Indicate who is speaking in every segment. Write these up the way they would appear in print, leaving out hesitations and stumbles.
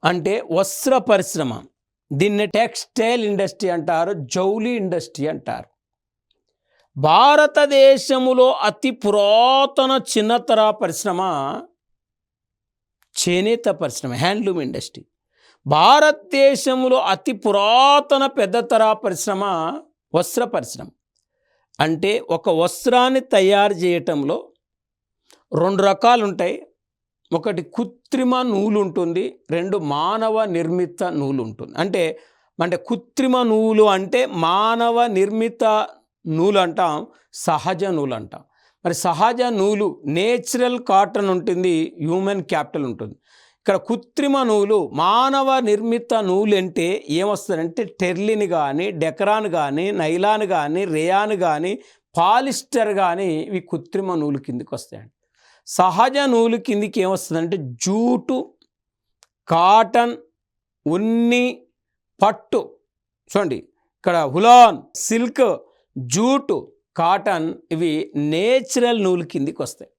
Speaker 1: అంటే వస్త్ర పరిశ్రమ. దీన్ని టెక్స్టైల్ ఇండస్ట్రీ అంటారు, జౌలి ఇండస్ట్రీ అంటారు. భారతదేశములో అతి పురాతన చిన్నతర పరిశ్రమ చేనేత పరిశ్రమ, హ్యాండ్లూమ్ ఇండస్ట్రీ. భారతదేశంలో అతి పురాతన పెద్దతర పరిశ్రమ వస్త్ర పరిశ్రమ. అంటే ఒక వస్త్రాన్ని తయారు చేయటంలో 2 రకాలు ఉంటాయి. ఒకటి కృత్రిమ నూలు ఉంటుంది, 2 మానవ నిర్మిత నూలు ఉంటుంది. అంటే కృత్రిమ నూలు అంటే మానవ నిర్మిత నూలు అంటాం, సహజ నూలు అంటాం. మరి సహజ నూలు నేచురల్ కాటన్ ఉంటుంది, హ్యూమన్ క్యాపిటల్ ఉంటుంది. ఇక్కడ కృత్రిమ నూలు మానవ నిర్మిత నూలు అంటే ఏమొస్తుందంటే టెర్లిన్ కానీ, డెకరాన్ కానీ, నైలాన్ కానీ, రేయాన్ కానీ, పాలిస్టర్ కానీ ఇవి కృత్రిమ నూలు కిందికి వస్తాయండి. సహజ నూలు కిందికి ఏమొస్తుందంటే జూటు, కాటన్, ఉన్ని, పట్టు. చూడండి ఇక్కడ హులాన్, సిల్క్, జూటు, కాటన్ ఇవి నేచురల్ నూలు కిందికి వస్తాయి.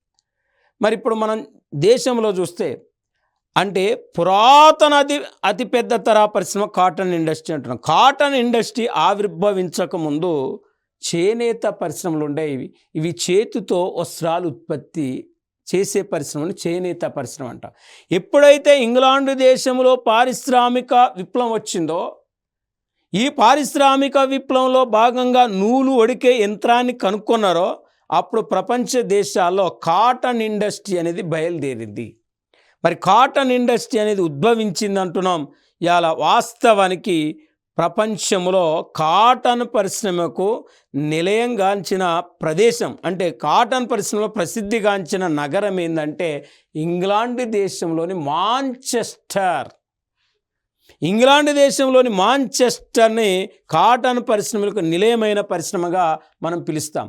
Speaker 1: మరి ఇప్పుడు మనం దేశంలో చూస్తే అంటే పురాతన అతిపెద్ద తర పరిశ్రమ కాటన్ ఇండస్ట్రీ అంటున్నాం. కాటన్ ఇండస్ట్రీ ఆవిర్భవించక ముందు చేనేత పరిశ్రమలు ఉండేవి. ఇవి చేతితో వస్త్రాలు ఉత్పత్తి చేసే పరిశ్రమను చేనేత పరిశ్రమ అంట. ఎప్పుడైతే ఇంగ్లాండ్ దేశంలో పారిశ్రామిక విప్లవం వచ్చిందో, ఈ పారిశ్రామిక విప్లవంలో భాగంగా నూలు ఒడికే యంత్రాన్ని కనుక్కున్నారో అప్పుడు ప్రపంచ దేశాల్లో కాటన్ ఇండస్ట్రీ అనేది బయలుదేరింది. మరి కాటన్ ఇండస్ట్రీ అనేది ఉద్భవించింది అంటున్నాం. ఇలా వాస్తవానికి ప్రపంచంలో కాటన్ పరిశ్రమకు నిలయంగాంచిన ప్రదేశం అంటే కాటన్ పరిశ్రమలో ప్రసిద్ధిగాంచిన నగరం ఏంటంటే ఇంగ్లాండ్ దేశంలోని మాంచెస్టర్. ఇంగ్లాండ్ దేశంలోని మాంచెస్టర్ని కాటన్ పరిశ్రమలకు నిలయమైన పరిశ్రమగా మనం పిలుస్తాం.